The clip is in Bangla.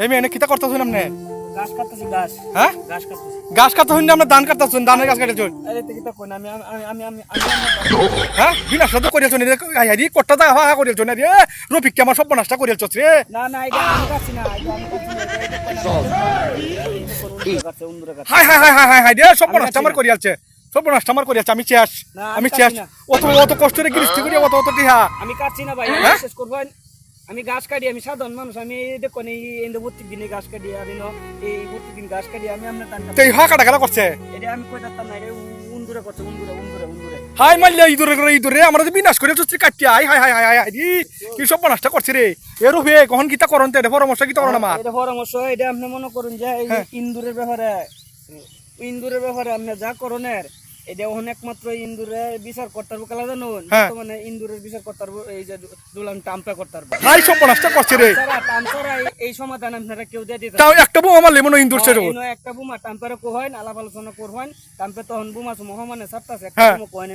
এই মেয়ে কিতা করতেছেন আপনি? গাছ কাটতেছি গাছ। হ্যাঁ গাছ কাটতেছি। গাছ কাটতে হইনি আমরা ধান কাটতেছেন, ধানের গাছ কাটেছেন। আরে তুই কিতা কই না আমি আমি আমি আমি হ্যাঁ বিনাশ তো করিয়েছেন রে কট্টা দা হা করিয়েছেন রে রফিককে আমার সব নষ্ট করিয়েছ রে। না না এটা আমি কাটছি না এটা আমি কাটছি না এটা উন্দুরে কাটছে। High high high high high high রে সব নষ্ট আমার করিয়াছে, সব নষ্ট আমার করিয়াছে। আমি শেষ, না, আমি আমি শেষ। কাটছি না। অত অত কষ্ট করে গৃষ্টি করি অত অত দিহা। আমি কাটছি না ভাই হ্যাঁ? শেষ করব। আমি গাছ কাটি, আমি সাধারণ মানুষ। আমি দেখো এই প্রত্যেক দিনে গাছ কাটি আর এই প্রত্যেকদিন গাছ কাটি আমি আপনার টান তো এই হা কাটা খেলা করছে। এটা আমি কই তার না এটা উন্দুরে করছে উন্দুরে উন্দুরে উন্দুরে। হাই মারলে ইঁদুরে আমরা তো বিনাশ করে চুস্তি কাটিয়া high high high high high high কি সব নষ্ট করছে রে। এ রফিক কখন কিতা করন তে পরামর্শ কিতা করন আমার? এটা পরামর্শ এটা আপনি মনে করুন যে এই হ্যাঁ। ইন্দুরের ব্যাপারে আপনি যা করণের এটা ওখানে একমাত্র ইন্দুরে বিচার করতে পারবো কালা জানুন। হ্যাঁ। মানে ইন্দুরের বিচার করতে পারবো এই যে দুলাম টাম্পা করতে পারবো। হাই সব নষ্ট করছে রে। টাম্পারা এই সমাধান আপনারা কেউ দিয়ে দিতে তাও একটা বউ আমার লেমন ইন্দুর ছে একটা বোমা টাম্পারে কোহেন আলাপ আলোচনা করবেন টাম্পে তখন বোমা মহামানে সাতটাছে হ্যাঁ। একটা কোহেন